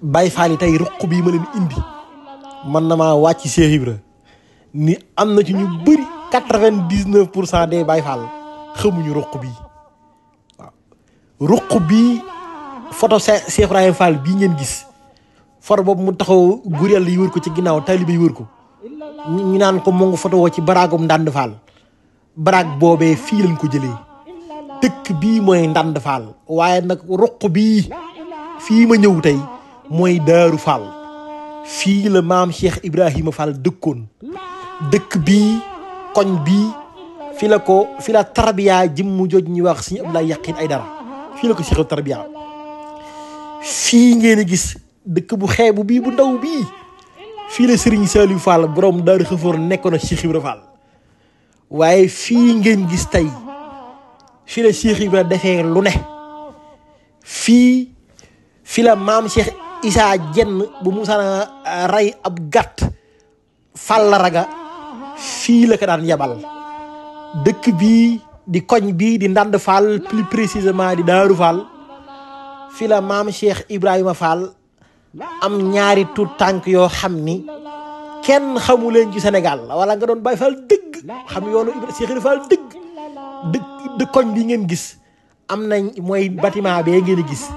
Baye Fall yi tey ruq bii ma leen indi man na maa wàcc Cheikh Ibra ni am na ci ñu bëri 99% des Baye Fall xamuñu ruq bii waaw ruq bii photo Cheikh Ibrahima Fall bii ngeen gis photo boobu mu taxaw góor yàlla yi wër ko ci ginnaaw taalibe yi wër ko ñu naan ko mu ngi photo woo ci baraagum Ndande Fall baraag boobee fii lañ ko jëlee dëkk bii mooy Ndande Fall waaye nag ruq bii fii ma ñëw tey mooy Daaru Fall fii la maam Cheikh Ibrahima Fall dëkkoon dëkk bii koñ bii fi la tarbiya jëm mu joj ñuy wax Sëriñ Abdoulaye Yakhine Aidara fii la ko Cheikh tarbiya fii ngeen a gis dëkk bu xeebu bii bu ndaw bii fii la Serigne Saliou Fall borom Daaru Xafoor nekkoon ak Cheikh Ibra Fall waaye fii ngeen gis tey fii la Cheikh Ibra defee lu ne fii la maam Cheikh Issa Jenn bu Musaa rey ab gàtt Fall raga fii la ko daan yabal dëkk bii di koñ bii di Ndande Fall plus précisément di Daaru Fall fii la maam Cheikh Ibrahima Fall am ñaari tuut tànk yoo xam ni kenn xamu leen ci Sénégal wala nga doon Baye Fall dëgg xam yoonu Cheikh Ibrahima Fall dëgg koñ bi ngeen gis am nañ mooy bâtiment bee ngeen gis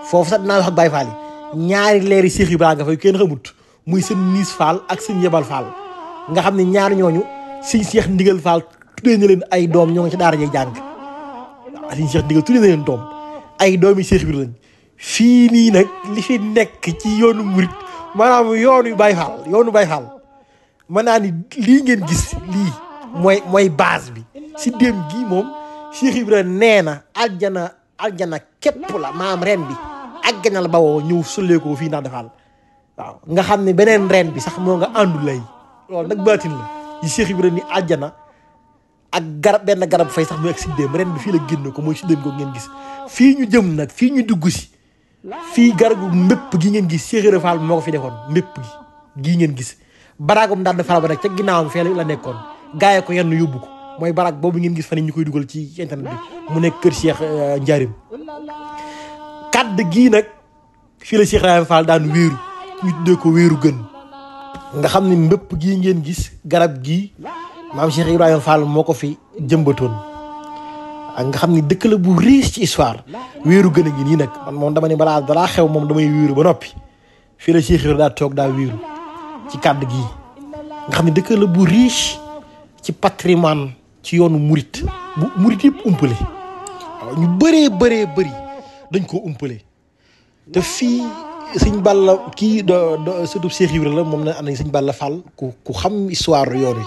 foofu sax dinaa wax ak Baye Fall yi ñaari leeri Cheikh Ibrahima nga fay kenn xamut muy sëñ Niis Fall ak sëñ Yebal Fall nga xam ne ñaar ñooñu sëñ Cheikh Ndigal Fall tuddee na leen ay doom ñoo ngi ci daara jay jàng waaw sëñ Cheikh Ndigal tuddee na leen doom ay doomi Cheikh Ibrahima lañ fii nii nag li fi nekk ci yoonu murit maanaam yoonu Baye Fall mën naa ni lii ngeen gis lii mooy base bi si déem gii moom Cheikh Ibrahima nee na aljana képp la maam ren bi àggana la bawoo ñëw sulleekoo fii Ndande Fall waaw nga xam ne beneen ren bi sax moo nga àndu lay loolu nag baatin la yi Cheikh Ibrahima ni aljana ak benn garab fay sax muy ak siddéem ren bi fii la génn ko mooy siddéem ko ngeen gis fii ñu jëm nag fii ñu dugg si fii garabu mbépp gi ngeen gis Cheikh Ibrahima Fall moo ko fi defoon mbépp gii ngeen gis baraagum Ndande Fall ba nag ca ginnaawam fee la nekkoon gaaye ko yenn yóbbu ko mooy baraag boobu ngeen gis fan yi ñu koy dugal ci internet bi mu nekk kër Cheikh Njaarim kàdd gii nag fii la Cheikh Ibrahima Fall daan wéeru ñu tuddee ko wéeru gën nga xam ne mbépp gii ngeen gis garab gii maam Cheikh Ibrahima Fall moo ko fi jëmbatoon ak nga xam ni dëkk la bu riche ci histoire wéeru gën a ngi nii nag man moom dama ne balaa xew moom damay wéeru ba noppi fii la Cheikh Ibrahima daa toog daa wéeru ci kàdd gii nga xam ne dëkk la bu riche ci patrimoine ci yoonu murit bu murit yëpp umpale waaw ñu bëree bëri dañ koo umpale te fii sëñ Balla kii surtout Cheikh Ibrahima la moom na am nañ sëñ Balla Fall ku xam histoire yoon wi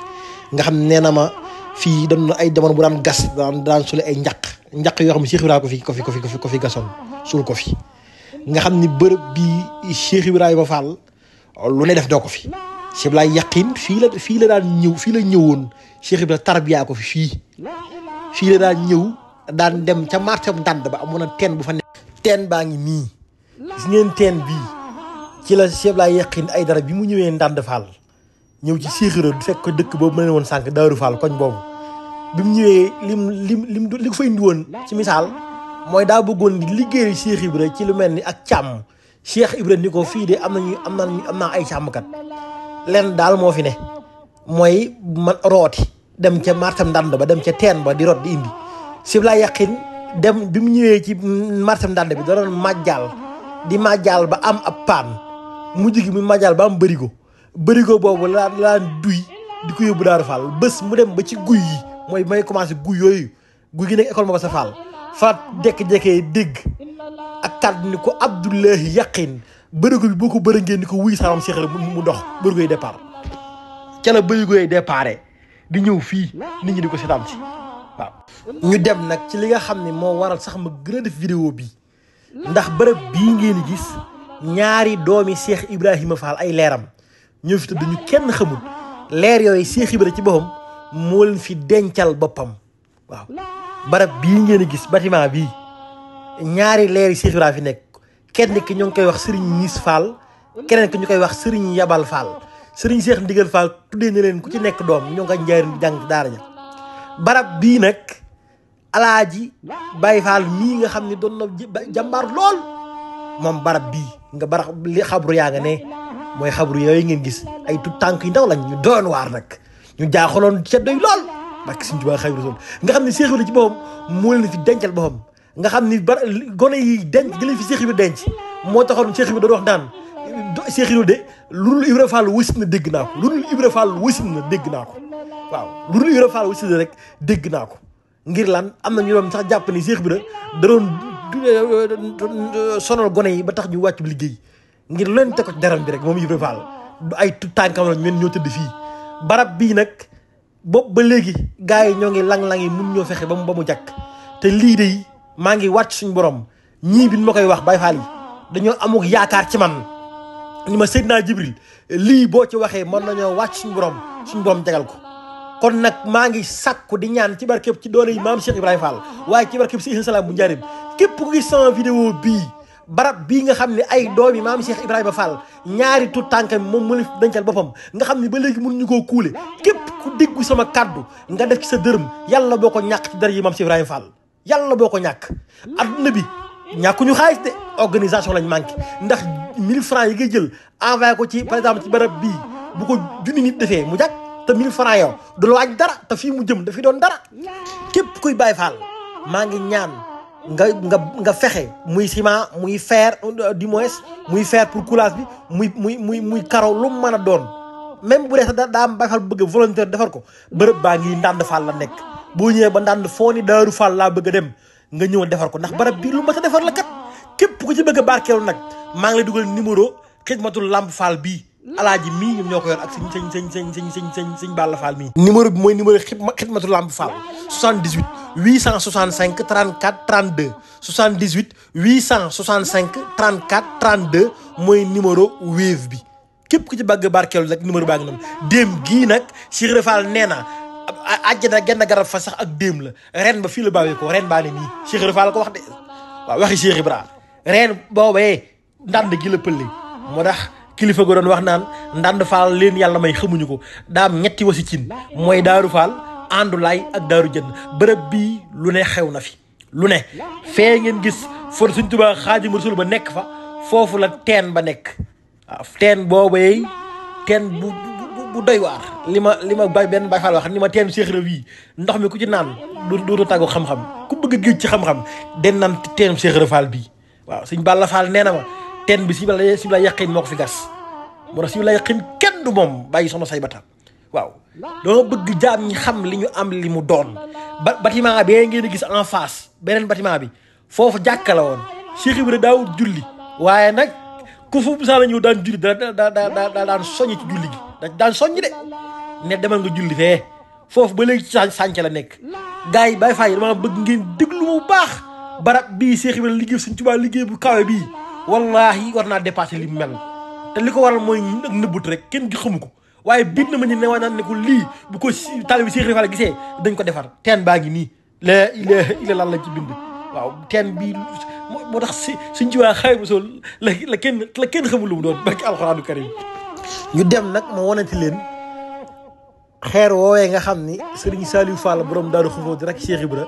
nga xam nee na ma fii dañ na ay jamono bu daan gas daan sule ay njaq yoo xam ne Cheikh Ibrahima ko fi gasoon suul ko fi nga xam ni bërëb bii Cheikh Ibrahima Fall lu ne def doo ko fi Cheikh Ibrahima Yakhine fii la daan ñëw fii la ñëwoon Cheikh Ibrahima tarbiya ko fi fii la daan ñëw daan dem ca marché Ndande ba amoon na teen bu fa nekk teen baa ngi nii gis ngeen teen bii ci la Cheikh Ibrahima Yakhine Aidara bi mu ñëwee Ndande Fall ñëw ci Cheikh Ibrahima du fekk ko dëkk boobu ma ne woon sànq Daaru Fall koñ boobu bi mu ñëwee lim li ko fa indi woon ci misaal mooy daa bëggoon di liggéeyu Cheikh Ibrahima ci lu mel ni ak càmm Cheikh Ibrahima ni ko fii de am naa ay càmmkat leen daal moo fi ne mooy man rooti dem ca marché Ndande ba dem ca teen ba di root di indi Cheikh Ibrahima Yakhine dem bi mu ñëwee ci marché Ndande bi da doon màjjaal ba am ab paan mujj gi mu màjjaal ba am bërigo boobu laan duy di ko yóbbu Daaru Fall bés mu dem ba ci guy yi mooy may commencé guy yooyu guy gi nekk école ma ba sa Fall fa dekk-jekkee dégg ak kàddu ni ko Abdoulahi Yakhine bërigo bi boo ko bëri ngeen ni ko wuy saamam Cheikh mu dox bërigo yi départ ca la bërigo yi départ di ñëw fii nit ñi di ko seetaan si waaw ñu dem nag ci li nga xam ne moo waral sax ma gën a def vidéo bi ndax bërëb bii ngeen gis ñaari doomi Cheikh Ibrahima Fall ay leeram ñoo fi tëdd ñu kenn xamul leer yooyu Cheikh Ibrahima ci boppam moo leen fi dencal boppam waaw barab bii ngeen gis bâtiment bii ñaari leer yi Cheikh Ibrahima fi nekk kenn ki ñoo ngi koy wax Serigne Niis Fall keneen ki ñu koy wax Serigne Yabal Fall Serigne Cheikh Ndigal Fall tuddee na leen ku ci nekk doom ñoo ngi koy njaari jàng ci daara ja barab bii nag alaaji Baye Fall mii nga xam ne doon na jàmbaar lool moom barab bii nga barab li xabru yaa nga ne mooy xabru yooyu ngeen gis ay tout tànk yu ndaw lañ ñu doon waar nag ñu jaaxaloon ca doy lool barke Sëriñ Tuubaa Xaadimu Rasuul nga xam ne Seex Ibra ci boppam moo leen fi dencal boppam nga xam ni gone yi denc jëleen fi Seex Ibra denc moo taxoon Seex Ibra doon wax naan Seex Ibra de lu dul Ibra Fall wësit na dégg naa ko lu dul Ibra Fall wësit na dégg naa ko waaw lu dul Ibra Fall wësit na rek dégg naa ko ngir lan am na ñu doon sax jàpp ni Seex Ibra da doon sonal gone yi ba tax ñu wàcc liggéey ngir leen te ko ci deram bi rek moom Ibra Fall du ay tout tànkam lañ men ñoo tëdd fii barab bii nag bopp ba léegi gars yi ñoo ngi lang-lang yi mun ñoo fexe ba mu jàkk te lii de maa ngi wàcc suñu borom ñii bi ma koy wax Baye Fall yi dañoo amuk yaakaar ci man ni ma Seydina Jibril lii boo ci waxee mën nañoo wàcc suñu borom jagal ko kon nag maa ngi sàkku di ñaan ci barkeb ci doole yi maam Cheikh Ibrahima Fall waaye ci barkeb si Salaam bu njaarim képp ku gis sama vidéo bii barab bii nga xam ne ay doom yi maam Cheikh Ibrahima Fall ñaari tout tànkam moom mu la dencal boppam nga xam ne ba léegi mënuñu koo kuule képp ku déggu sama kaddu nga def ci sa dërëm yàlla boo ko ñàkk ci dara yi maam Cheikh Ibrahima Fall yàlla boo ko ñàkk adduna bi ñàkkuñu xaalis de organisation lañ manqué ndax 1000 francs yi ngay jël envoyé ko ci par exemple ci barab bii bu ko junni nit defee mu jàkk te 1000 francs yow du la waaj dara te fii mu jëm dafi doon dara képp kuy Baye Fall maa ngi ñaan nga fexe muy ciment muy fer du moins muy fer pour coulage bi muy karo lu mu mën a doon même bu dee sax daa am Baye Fall bëgg volontaire defar ko bërëb baa ngi Ndande Fall la nekk boo ñëwee ba Ndande foo ni Daaru Fall laa bëgg a dem nga ñëw defar ko ndax barab bii lu ma ta defar la kat képp ku ci bëgg a barkeelu nag maa ngi lay dugal numéro Xidmatul Lamp Fall bii alaaji mii ñoom ñoo ko yor ak sëñ Balla Fall mii numéro bi mooy numéro Xidmatul Lamp Fall 78 865 34 32 78 865 34 32 mooy numéro Wave bi képp ku ci bëgg barkeelu nag numéro baa ngi noonu déem gii nag Cheikh Fall nee na àjjana genn garab fa sax ak déem la ren ba fii la bawee ko ren baa ne nii Cheikh Fall ko wax de waaw waxi Cheikh Ibra ren boobee Ndande gi la pëlle moo tax kilifa go doon wax naan Ndande Fall leen yàlla may xamuñu ko daa am ñetti wasi cin mooy Daaru Fall Àndulaay ak Daaru Jënd bërëb bii lu ne xew na fi lu ne fee ngeen gis for Sëñ Tuubaa Xaadimu Rasuul ba nekk fa foofu la teen ba nekk waaw teen boobee teen bu doy waar li ma bay benn Baye Fall wax ni ma teen Cheikh Ibra wii ndox mi ku ci naan du tàggu xam-xam ku bëgg a géej ci xam-xam den naan teen Cheikh Ibra Fall bii waaw Sëñ Balla Fall nee na ma teen bi si la yaqin moo ko fi gas moo tax si la yaqin kenn du moom bàyyi soxna say bata waaw doo bëgg jaam ñi xam li ñu am li mu doon bâtiment bee ngeen gis en face beneen bâtiment bi foofu jàkka la woon Cheikh Ibra daawul julli waaye nag ku fu saa la ñëw daan julli daan soññ ci julli gi daan soññ de ne demal nga julli fee foofu ba léegi ci sànc la nekk gars yi Baye Fall yi dama bëgg ngeen déglu mu baax barab bii Cheikh Ibra liggéey Sëñ Tuubaa liggéey bu kawe bii wallaahi war naa dépassé li mu mel te li ko waral mooy ak nëbbut rek kenn gi xamu ko waaye biit na ma ñu ne waa naan ne ko lii bu ko taalibe Cheikh Ibra Fall gisee dañ ko defar teen baa ngi nii la ilaha illa la ci bind waaw teen bii moo tax Sëñ Tuubaa Xaadimu Rasuul la kenn xamul lu mu doon barki alxuraanu karim ñu dem nag ma wanante leen xeer woowee nga xam ni Serigne Saliou Fall borom Daaru Xufoos rek Cheikh Ibra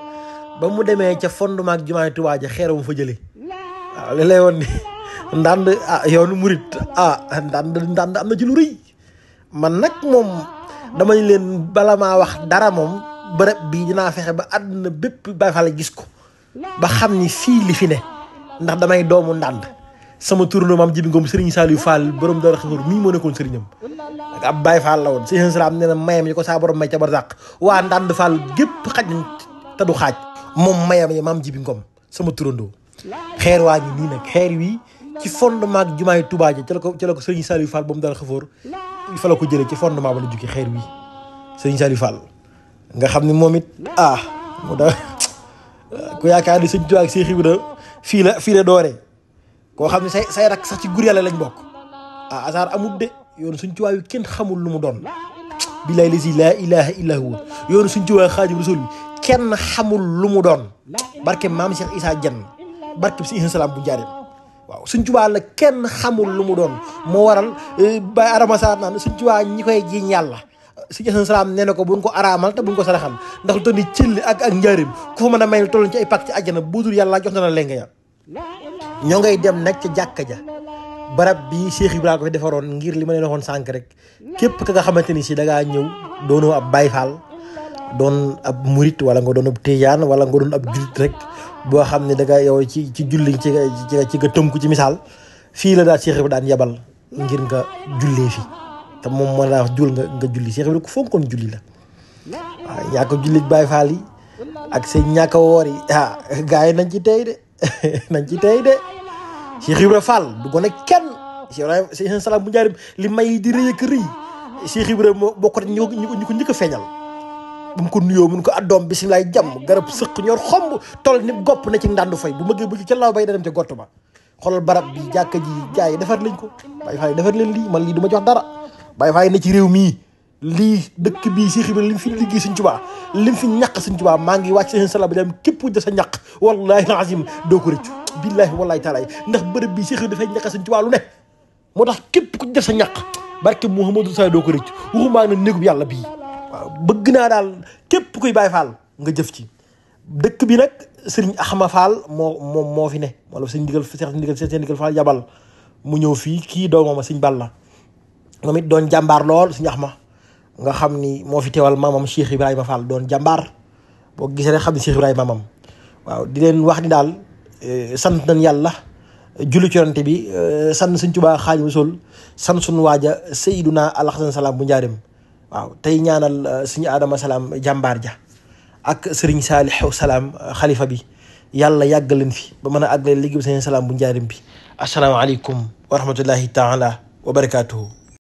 ba mu demee ca fondement ak jumaay Tuubaa ja xeer mu fa jëlee waaw li lay woon ni Ndande yoonu murit Ndande am na ci lu rëy man nag moom damay leen bala maa wax dara moom bërëb bii dinaa fexe ba àdduna bépp Baye Fall gis ko ba xam ni fii li fi ne ndax damay doomu Ndande sama turandoo maam Jibi Ngom Serigne Saliou Fall borom Daaru Xufoos mii moo nekkoon sëriñam ak ab Baye Fall la woon Sëñ Salaam nee na mayam yi ko saa borom may ca barzaq waa Ndande Fall gépp xaj nañ te du xaaj moom mayam yi maam Jibi Ngom sama turandoo xeer waa ngi nii nag xeer wi ci fondement ak jumaay Touba ja ci la ko Serigne Saliou Fall ba mu Daaru Xufoos fa la ko jëlee ci fondement ba la jógee xeer wi Serigne Saliou Fall nga xam ne moom it mu da ku yaakaar ni Sëñ Tuubaa ak Cheikh Ibra fii la dooree koo xam ne say rak sax ci gur yàlla lañ bokk hasard amul de yoonu Sëñ Tuubaa yu kenn xamul lu mu doon billahi lazi laa ilaha illa huwa yoonu Sëñ Tuubaa Xaadimu Rasuul bi kenn xamul lu mu doon barke maam Cheikh Issa Dieng barke si Salaam bu njaareem waaw Sëñ Tuubaa la kenn xamul lu mu doon moo waral Baye Adama Sarr naan Sëñ Tuubaa ñi koy jiiñ yàlla si Salaam nee na ko buñ ko araamal te buñ ko saraxal ndax lu toll ni cëlli ak njaareem ku fa mën a may toll ci ay pàcc ci àjjana bu dul yàlla jox na la lenga ya ñoo ngay dem nag ca jàkka ja barab bi Cheikh Ibrahima ko fi defaroon ngir li ma leen waxoon sànq rek képp ka nga xamante ni si da ngaa ñëw doonoo ab Baay Faal doon ab murit wala nga doon ab tijaan wala nga doon ab julit rek boo xam ne da nga yow ci julli ci nga tënku ci misaal fii la daal Cheikh Ibrahima daan yebal ngir nga jullee fi te moom moo la wax jul nga julli Cheikh Ibrahima ku fonkoon julli la waaw ñàkk julli Baay Faal yi ak seen ñàkk woor yi gars yi nañ ci tey de nañ ci tey de Cheikh Ibrahima Fall du ko nekk kenn Cheikh Ibrahima seen salaam bu njaarim li may di rëy ak rëy Cheikh Ibrahima bokk na ñu ko njëkk a feeñal bu mu ko nuyoo mun ko addoom bisimilaay jàmm garab sëq ñor xomb toll ni gopp na ci ndàndu fay bu mëggee bu ci ca law bay da dem ca gott ba xoolal barab bi jàkka ji gars yi defar lañ ko Baay Faal yi defar leen lii man lii du ma jox dara Baay Faal yi ne ci réew mii lii dëkk bii Cheikh Ibrahima li mu fi liggéey Sëñ Tuubaa li mu fi ñàq Sëñ Tuubaa maa ngi wàcc seen salaam bi dem képp da sa ñàq wallahi alazim doo ko rëccu billahi wallahi taala ndax bërëb bii Cheikh Ibrahima dafay ñàq Sëñ Tuubaa lu ne moo tax képp ku def sa ñàq barke Mouhamadou Sa doo ko rëccu waxumaa na néegub yàlla bii waaw bëgg naa daal képp kuy Baay Faal nga jëf ci dëkk bi nag Sëriñ Axma Fall moo fi ne wala sëñ ndigal Fall yabal mu ñëw fii kii doomam Sëñ Balla moom it doon jàmbaar lool Sëñ Axma nga xam ni moo fi teewal maamam Cheikh Ibrahima Fall doon jàmbaar boo gisee rek xam ni Cheikh Ibrahima maamam waaw di leen wax ni daal sant nañ yàlla julli ci Yonent bi sant Sëñ Tuubaa Xaadimu Rasuul sant suñu waaja Seydina Alxasan Salaam bu njaarim waaw tey ñaanal suñu Adama Salaam jàmbaar ja ak Sëriñ Saalixu Salaam xalifa bi yàlla yàggal leen fi ba mën a àggale liggéey Sëriñ Salaam bu njaarim bi asalaamaaleykum wa rahmatullahi taala wa barakaatuhu